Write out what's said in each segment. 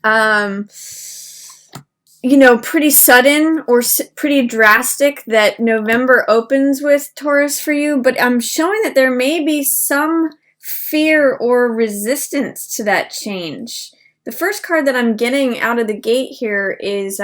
um, you know, pretty sudden or pretty drastic that November opens with, Taurus, for you, but I'm showing that there may be some fear or resistance to that change. The first card that I'm getting out of the gate here is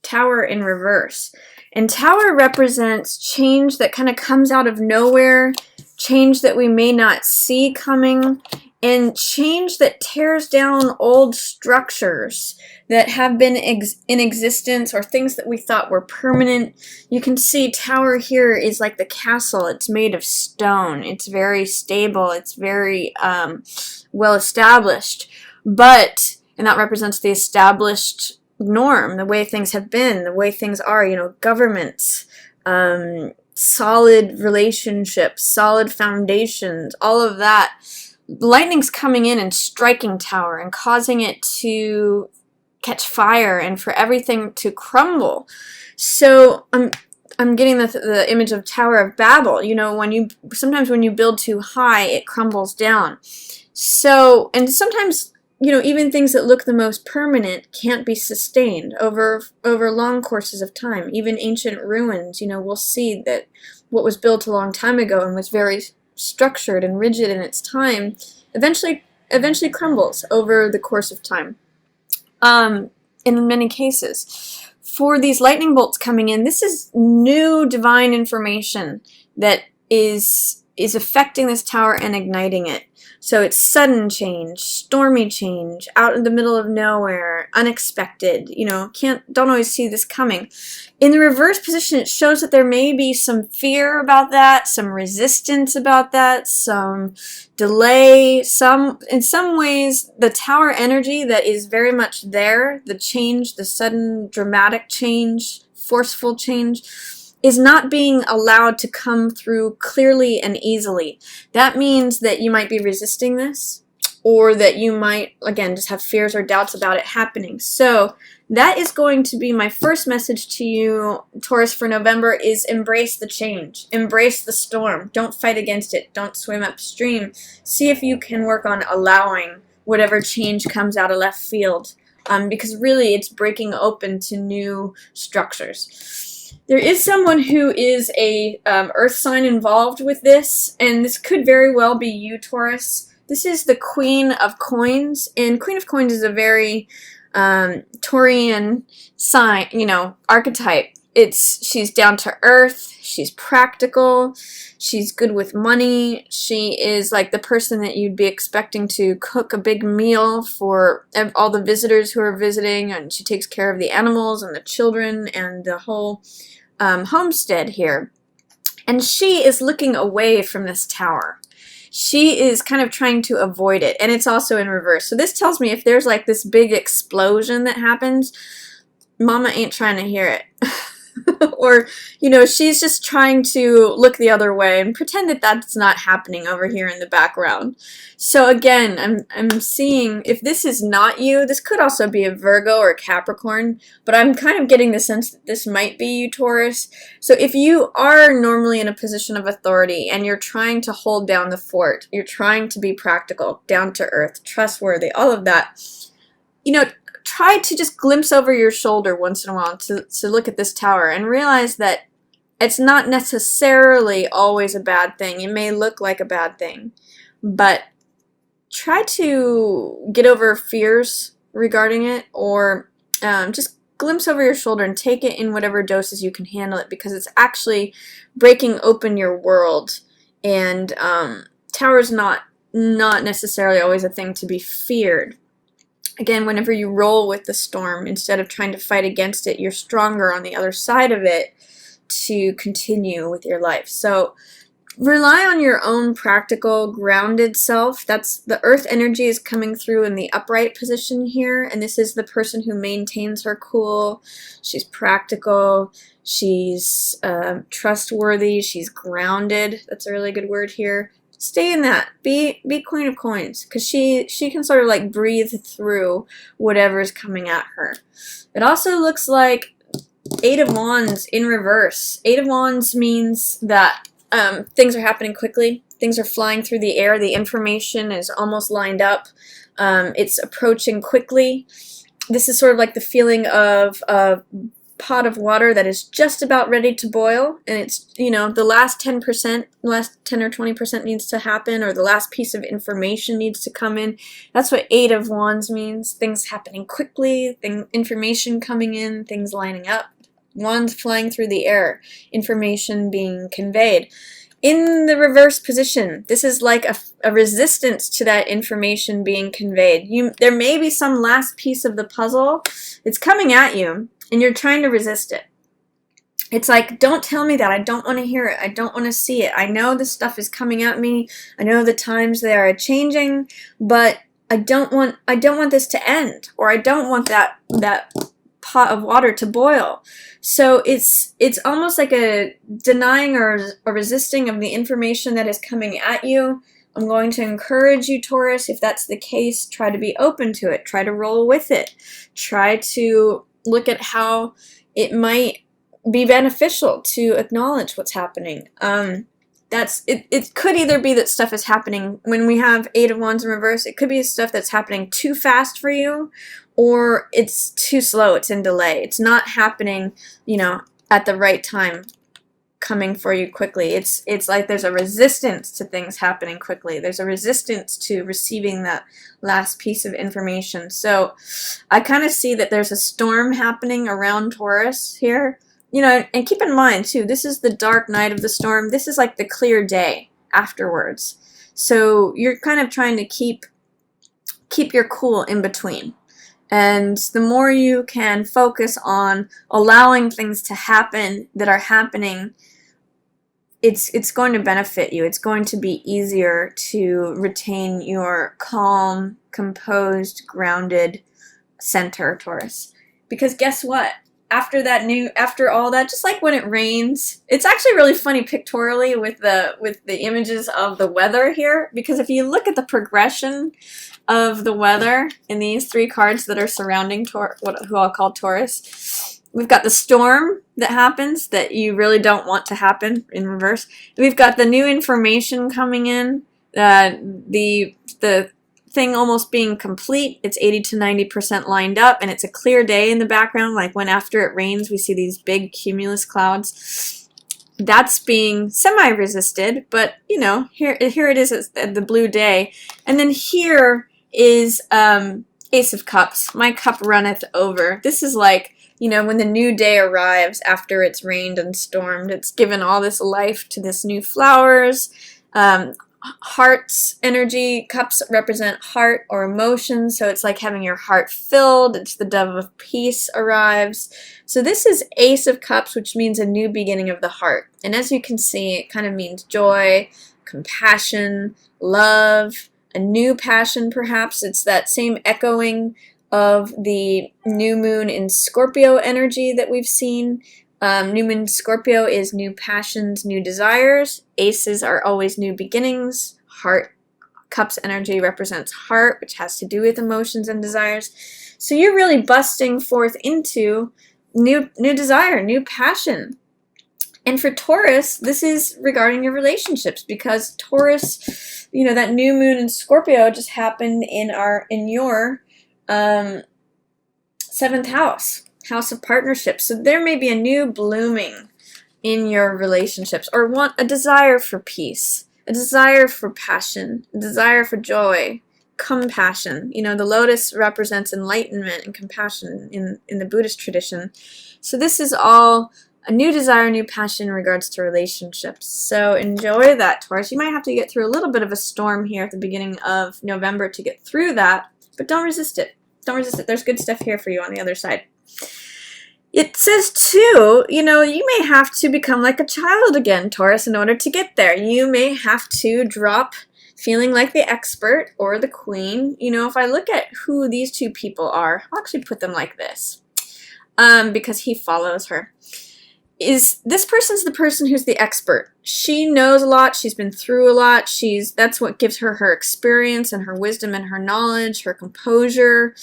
Tower in reverse. And Tower represents change that kind of comes out of nowhere, change that we may not see coming, and change that tears down old structures that have been in existence, or things that we thought were permanent. You can see Tower here is like the castle. It's made of stone. It's very stable. It's very well established. And that represents the established norm, the way things have been, the way things are, you know, governments, solid relationships, solid foundations, all of that. Lightning's coming in and striking Tower and causing it to catch fire and for everything to crumble. So I'm getting the image of Tower of Babel. You know, sometimes when you build too high, it crumbles down. So, and sometimes, you know, even things that look the most permanent can't be sustained over long courses of time. Even ancient ruins, you know, we'll see that what was built a long time ago and was very structured and rigid in its time eventually crumbles over the course of time. In many cases, for these lightning bolts coming in, this is new divine information that is affecting this tower and igniting it. So it's sudden change, stormy change, out in the middle of nowhere, unexpected, you know, don't always see this coming. In the reverse position, it shows that there may be some fear about that, some resistance about that, some delay, in some ways, the tower energy that is very much there, the change, the sudden dramatic change, forceful change, is not being allowed to come through clearly and easily. That means that you might be resisting this, or that you might, again, just have fears or doubts about it happening. So that is going to be my first message to you, Taurus, for November, is embrace the change. Embrace the storm. Don't fight against it. Don't swim upstream. See if you can work on allowing whatever change comes out of left field, because really it's breaking open to new structures. There is someone who is a earth sign involved with this, and this could very well be you, Taurus. This is the Queen of Coins, and Queen of Coins is a very Taurian sign, you know, archetype. She's down to earth, she's practical, she's good with money, she is like the person that you'd be expecting to cook a big meal for all the visitors who are visiting, and she takes care of the animals and the children and the whole homestead here. And she is looking away from this tower. She is kind of trying to avoid it, and it's also in reverse. So this tells me if there's like this big explosion that happens, Mama ain't trying to hear it. Or, you know, she's just trying to look the other way and pretend that that's not happening over here in the background. So again, I'm seeing, if this is not you, this could also be a Virgo or a Capricorn, but I'm kind of getting the sense that this might be you, Taurus. So if you are normally in a position of authority and you're trying to hold down the fort, you're trying to be practical, down to earth, trustworthy, all of that, you know, try to just glimpse over your shoulder once in a while to look at this tower and realize that it's not necessarily always a bad thing. It may look like a bad thing, but try to get over fears regarding it, or just glimpse over your shoulder and take it in whatever doses you can handle it, because it's actually breaking open your world. And tower's not necessarily always a thing to be feared. Again, whenever you roll with the storm, instead of trying to fight against it, you're stronger on the other side of it to continue with your life. So rely on your own practical, grounded self. That's the earth energy is coming through in the upright position here, and this is the person who maintains her cool. She's practical. She's trustworthy. She's grounded. That's a really good word here. Stay in that. Be Queen of Coins, because she can sort of like breathe through whatever is coming at her. It also looks like Eight of Wands in reverse. Eight of Wands means that things are happening quickly. Things are flying through the air. The information is almost lined up. It's approaching quickly. This is sort of like the feeling of a pot of water that is just about ready to boil, and it's, you know, the last 10%, last 10 or 20% needs to happen, or the last piece of information needs to come in. That's what Eight of Wands means. Things happening quickly, information coming in, things lining up, wands flying through the air, information being conveyed. In the reverse position, this is like a resistance to that information being conveyed. There may be some last piece of the puzzle. It's coming at you, and you're trying to resist it. It's like, don't tell me that. I don't want to hear it. I don't want to see it. I know this stuff is coming at me. I know the times they are changing, but I don't want this to end, or I don't want that pot of water to boil. So it's almost like a denying or a resisting of the information that is coming at you. I'm going to encourage you, Taurus, if that's the case, try to be open to it. Try to roll with it. Try to look at how it might be beneficial to acknowledge what's happening. It could either be that stuff is happening when we have Eight of Wands in reverse. It could be stuff that's happening too fast for you, or it's too slow. It's in delay. It's not happening, you know, at the right time, coming for you quickly. It's like there's a resistance to things happening quickly. There's a resistance to receiving that last piece of information. So I kind of see that there's a storm happening around Taurus here. You know, and keep in mind, too, this is the dark night of the storm. This is like the clear day afterwards. So you're kind of trying to keep your cool in between. And the more you can focus on allowing things to happen that are happening, it's going to benefit you. It's going to be easier to retain your calm, composed, grounded center, Taurus. Because guess what? After all that, just like when it rains, it's actually really funny pictorially with the images of the weather here, because if you look at the progression of the weather in these three cards that are surrounding who I'll call Taurus, we've got the storm that happens that you really don't want to happen in reverse. We've got the new information coming in, the thing almost being complete. It's 80 to 90% lined up, and it's a clear day in the background, like when after it rains we see these big cumulus clouds. That's being semi-resisted, but you know, here it is, the blue day. And then here is Ace of Cups. My cup runneth over. This is like, you know, when the new day arrives after it's rained and stormed. It's given all this life to this new flowers. Heart's energy. Cups represent heart or emotion, so it's like having your heart filled. It's the dove of peace arrives. So this is Ace of Cups, which means a new beginning of the heart. And as you can see, it kind of means joy, compassion, love, a new passion perhaps. It's that same echoing of the new moon in Scorpio energy that we've seen. New moon Scorpio is new passions, new desires. Aces are always new beginnings. Heart, Cups energy represents heart, which has to do with emotions and desires. So you're really busting forth into new desire, new passion. And for Taurus, this is regarding your relationships, because Taurus, you know, that new moon in Scorpio just happened in your 7th house. House of partnerships. So there may be a new blooming in your relationships, or a desire for peace, a desire for passion, a desire for joy, compassion. You know, the lotus represents enlightenment and compassion in the Buddhist tradition. So this is all a new desire, new passion in regards to relationships. So enjoy that, Taurus. You might have to get through a little bit of a storm here at the beginning of November to get through that, but don't resist it. Don't resist it. There's good stuff here for you on the other side. It says, too, you know, you may have to become like a child again, Taurus, in order to get there. You may have to drop feeling like the expert or the queen. You know, if I look at who these two people are, I'll actually put them like this, because he follows her. is this person's the person who's the expert. She knows a lot. She's been through a lot. That's what gives her her experience and her wisdom and her knowledge, her composure.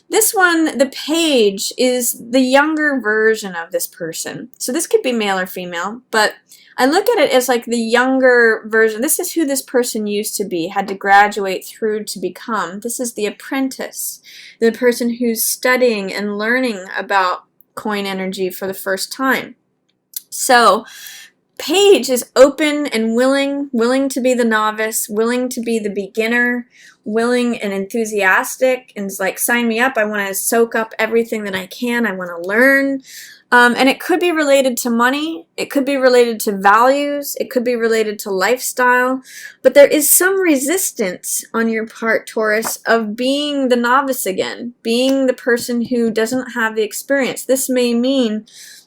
This one, the page, is the younger version of this person. So this could be male or female, but I look at it as like the younger version. This is who this person used to be, had to graduate through to become. This is the apprentice, the person who's studying and learning about coin energy for the first time. So page is open and willing to be the novice, willing to be the beginner, willing and enthusiastic, and is like, sign me up. I want to soak up everything that I can. I want to learn. And it could be related to money. It could be related to values. It could be related to lifestyle. But there is some resistance on your part, Taurus, of being the novice again, being the person who doesn't have the experience. This may mean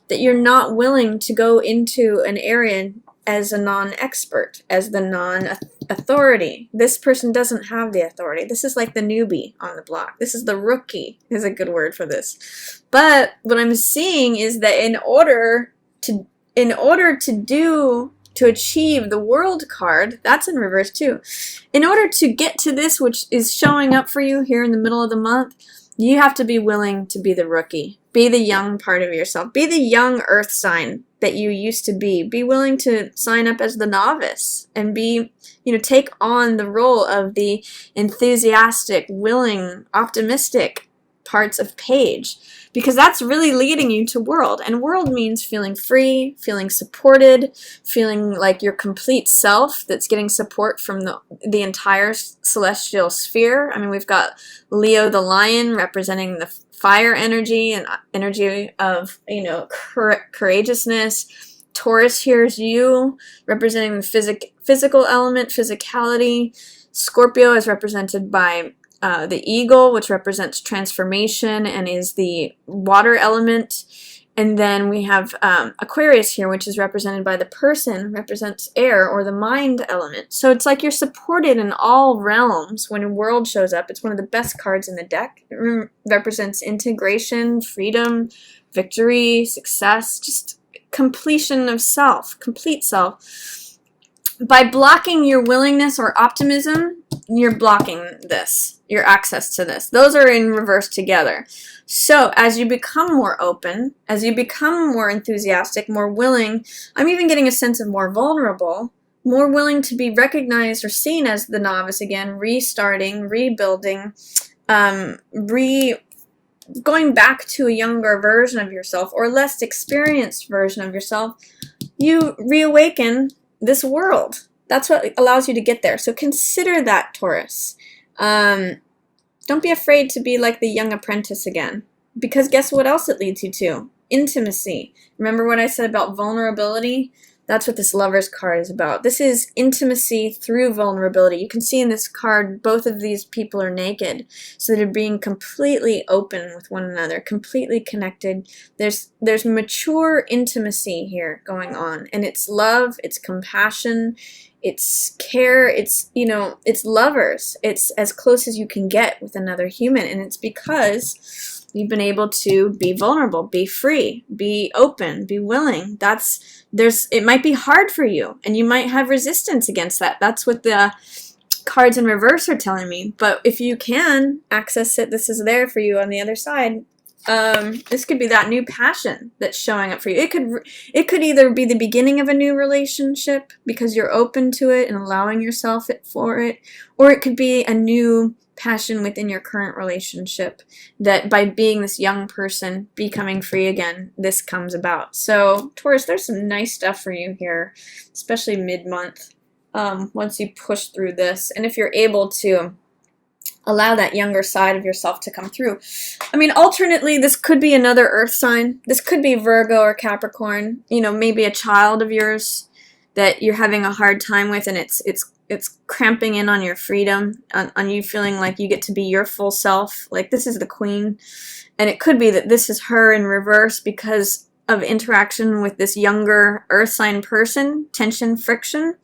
that you're not willing to go into an area as a non-expert, as the non-authority. This person doesn't have the authority. This is like the newbie on the block. This is the rookie, is a good word for this. But what I'm seeing is that in order to achieve the world card, that's in reverse too. In order to get to this, which is showing up for you here in the middle of the month, you have to be willing to be the rookie. Be the young part of yourself. Be the young earth sign that you used to be. Be willing to sign up as the novice and take on the role of the enthusiastic, willing, optimistic parts of page, because that's really leading you to world. And world means feeling free, feeling supported, feeling like your complete self that's getting support from the entire celestial sphere. I mean, we've got Leo the lion representing the fire energy and energy of, courageousness. Taurus here is you, representing the physical element, physicality. Scorpio is represented by the eagle, which represents transformation and is the water element. And then we have Aquarius here, which is represented by the person, represents air or the mind element. So it's like you're supported in all realms when a world shows up. It's one of the best cards in the deck. It represents integration, freedom, victory, success, just completion of self, complete self. By blocking your willingness or optimism, you're blocking this, your access to this. Those are in reverse together. So as you become more open, as you become more enthusiastic, more willing, I'm even getting a sense of more vulnerable, more willing to be recognized or seen as the novice again, restarting, rebuilding, going back to a younger version of yourself or less experienced version of yourself, you reawaken this world. That's what allows you to get there. So consider that, Taurus. Don't be afraid to be like the young apprentice again, because guess what else it leads you to? Intimacy. Remember what I said about vulnerability? That's what this Lover's card is about. This is intimacy through vulnerability. You can see in this card, both of these people are naked, so they're being completely open with one another, completely connected. There's mature intimacy here going on, and it's love, it's compassion, it's care, it's lovers. It's as close as you can get with another human, and it's because you've been able to be vulnerable, be free, be open, be willing. It might be hard for you, and you might have resistance against that. That's what the cards in reverse are telling me. But if you can access it, this is there for you on the other side. This could be that new passion that's showing up for you. It could either be the beginning of a new relationship because you're open to it and allowing yourself for it, or it could be a new passion within your current relationship that by being this young person becoming free again, this comes about. So Taurus, there's some nice stuff for you here, especially mid-month, once you push through this, and if you're able to allow that younger side of yourself to come through. I mean, alternately, this could be another earth sign. This could be Virgo or Capricorn, maybe a child of yours that you're having a hard time with, and it's cramping in on your freedom, on you feeling like you get to be your full self. Like, this is the queen. And it could be that this is her in reverse because of interaction with this younger earth sign person, tension, friction.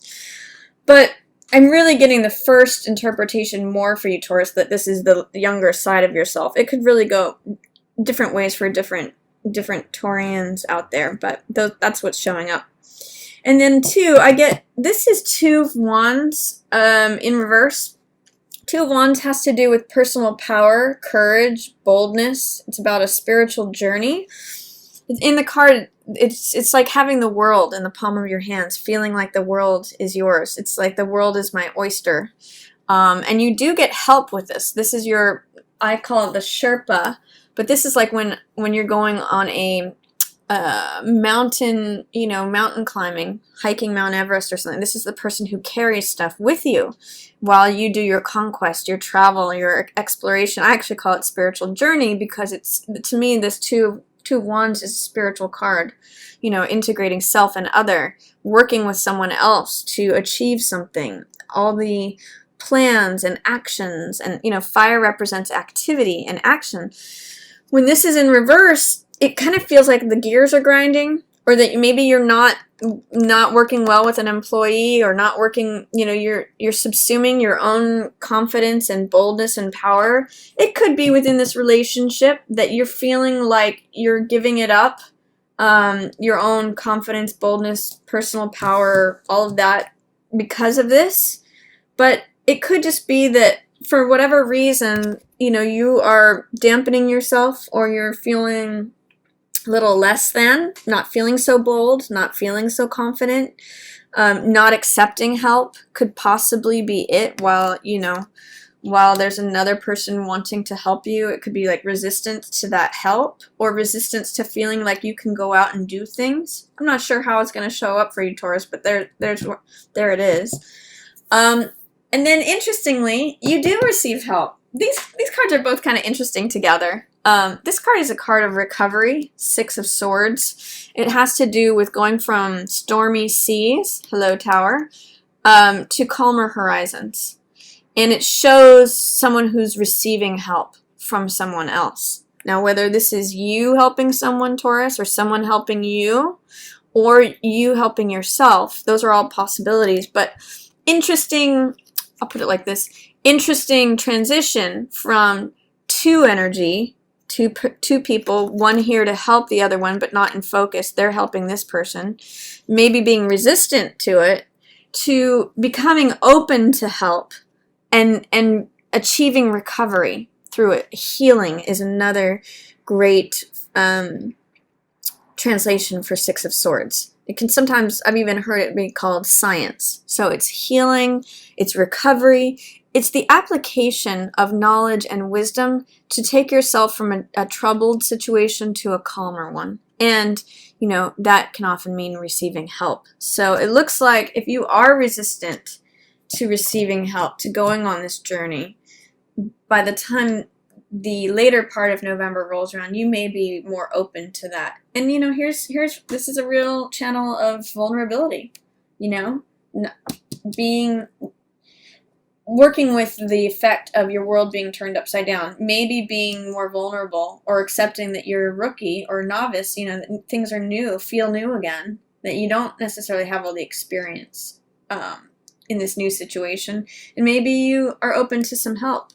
But I'm really getting the first interpretation more for you, Taurus, that this is the younger side of yourself. It could really go different ways for different different Taurians out there, but that's what's showing up. And then 2, I get, this is 2 of Wands in reverse. 2 of Wands has to do with personal power, courage, boldness. It's about a spiritual journey. In the card, it's like having the world in the palm of your hands, feeling like the world is yours. It's like the world is my oyster. And you do get help with this. This is your, I call it the Sherpa, but this is like when you're going on a mountain, mountain climbing, hiking Mount Everest or something. This is the person who carries stuff with you while you do your conquest, your travel, your exploration. I actually call it spiritual journey because it's, to me, this two of Wands is a spiritual card, integrating self and other, working with someone else to achieve something, all the plans and actions, and fire represents activity and action. When this is in reverse, it kind of feels like the gears are grinding, or that maybe you're not working well with an employee, or not working, you're subsuming your own confidence and boldness and power. It could be within this relationship that you're feeling like you're giving it up, your own confidence, boldness, personal power, all of that because of this. But it could just be that for whatever reason, you are dampening yourself, or you're feeling little less than, not feeling so bold, not feeling so confident, not accepting help could possibly be it, while there's another person wanting to help you. It could be like resistance to that help, or resistance to feeling like you can go out and do things. I'm not sure how it's going to show up for you, Taurus, but there it is. And then interestingly, you do receive help. These cards are both kind of interesting together. This card is a card of recovery, 6 of Swords. It has to do with going from stormy seas, hello Tower, to calmer horizons. And it shows someone who's receiving help from someone else. Now, whether this is you helping someone, Taurus, or someone helping you, or you helping yourself, those are all possibilities. But interesting, I'll put it like this, interesting transition from 2 energy, two people, one here to help the other one, but not in focus. They're helping this person, maybe being resistant to it, to becoming open to help and achieving recovery through it. Healing is another great translation for 6 of Swords. It can sometimes, I've even heard it be called science. So it's healing, it's recovery, it's the application of knowledge and wisdom to take yourself from a troubled situation to a calmer one. And, that can often mean receiving help. So it looks like if you are resistant to receiving help, to going on this journey, by the time the later part of November rolls around, you may be more open to that. And, this is a real channel of vulnerability, working with the effect of your world being turned upside down, maybe being more vulnerable, or accepting that you're a rookie or novice, that things are new, feel new again, that you don't necessarily have all the experience in this new situation, and maybe you are open to some help.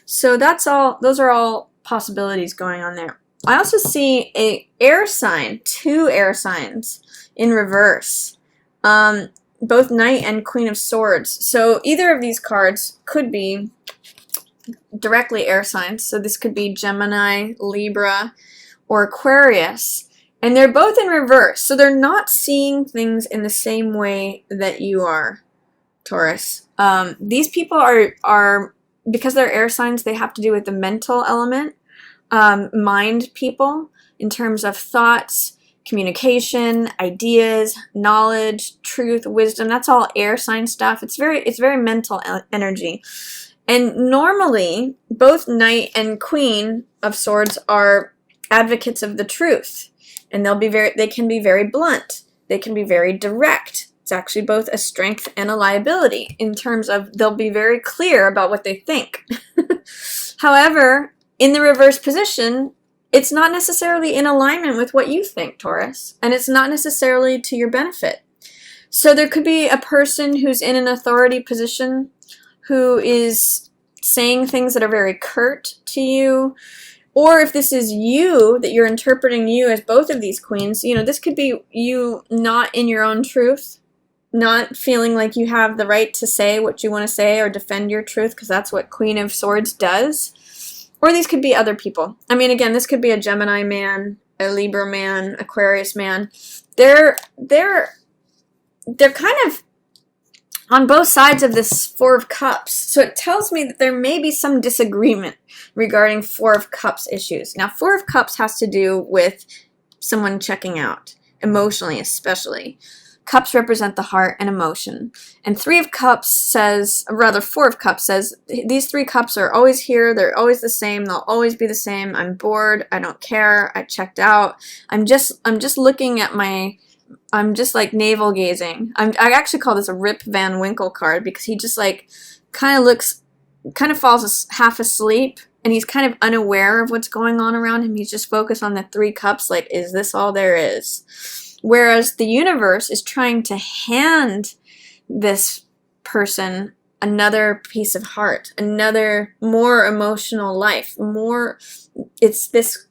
So those are all possibilities going on there. I also see a air sign, 2 air signs in reverse. Both Knight and Queen of Swords. So either of these cards could be directly air signs. So this could be Gemini, Libra, or Aquarius. And they're both in reverse. So they're not seeing things in the same way that you are, Taurus. These people are, because they're air signs, they have to do with the mental element, mind people, in terms of thoughts, communication, ideas, knowledge, truth, wisdom. That's all air sign stuff. It's very mental energy. And normally, both Knight and Queen of Swords are advocates of the truth. And they can be very blunt. They can be very direct. It's actually both a strength and a liability in terms of they'll be very clear about what they think. However, in the reverse position, it's not necessarily in alignment with what you think, Taurus, and it's not necessarily to your benefit. So there could be a person who's in an authority position who is saying things that are very curt to you, Or if this is you, that you're interpreting you as both of these queens, you know, this could be you not in your own truth, not feeling like you have the right to say what you want to say or defend your truth, because that's what Queen of Swords does. Or these could be other people. I mean, again, this could be a Gemini man, a Libra man, Aquarius man. They're kind of on both sides of this Four of Cups. So it tells me that there may be some disagreement regarding Four of Cups issues. Now, Four of Cups has to do with someone checking out, emotionally especially. Cups represent the heart and emotion. And Three of Cups says, or rather Four of Cups says, these three cups are always here, they're always the same, they'll always be the same. I'm bored, I don't care, I checked out. I'm just looking at I'm just like navel gazing. I actually call this a Rip Van Winkle card, because he just like kind of falls half asleep, and he's kind of unaware of what's going on around him. He's just focused on the three cups, like, is this all there is? Whereas the universe is trying to hand this person another piece of heart, another more emotional life, more. It's this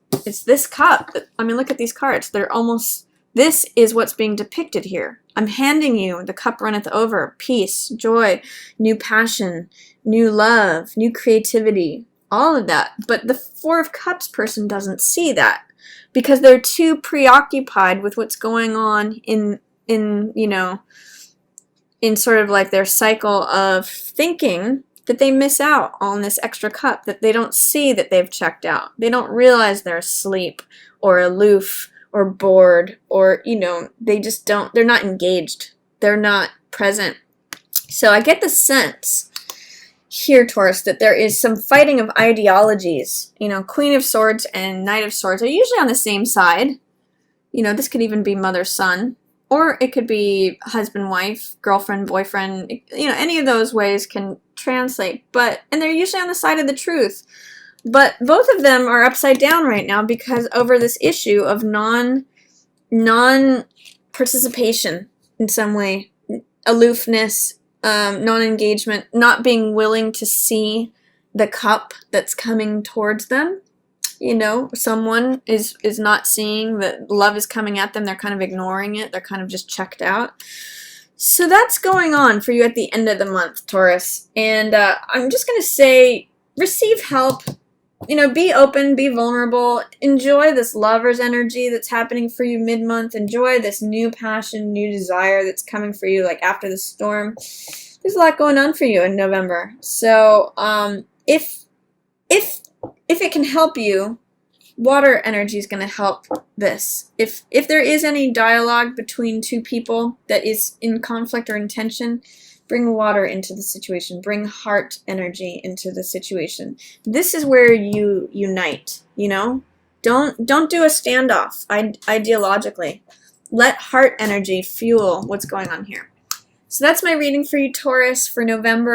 cup. I mean, look at these cards. They're almost. This is what's being depicted here. I'm handing you the cup runneth over, peace, joy, new passion, new love, new creativity, all of that. But the Four of Cups person doesn't see that, because they're too preoccupied with what's going on in you know, in sort of like their cycle of thinking, that they miss out on this extra cup, that they don't see that they've checked out. They don't realize they're asleep or aloof or bored, or, you know, they just don't, they're not engaged. They're not present. So I get the sense here, Taurus, that there is some fighting of ideologies. You know, Queen of Swords and Knight of Swords are usually on the same side. You know, this could even be mother-son, or it could be husband-wife, girlfriend-boyfriend. You know, any of those ways can translate. And they're usually on the side of the truth. But both of them are upside down right now, because over this issue of non-participation in some way, aloofness, non-engagement, not being willing to see the cup that's coming towards them. You know, someone is not seeing that love is coming at them. They're kind of ignoring it. They're kind of just checked out. So that's going on for you at the end of the month, Taurus. And I'm just going to say, receive help. You know, be open, be vulnerable, enjoy this lover's energy that's happening for you mid-month, enjoy this new passion, new desire that's coming for you, like after the storm. There's a lot going on for you in November. So, if it can help you, water energy is going to help this. If there is any dialogue between two people that is in conflict or in tension, bring water into the situation. Bring heart energy into the situation. This is where you unite, you know? Don't do a standoff ideologically. Let heart energy fuel what's going on here. So that's my reading for you, Taurus, for November.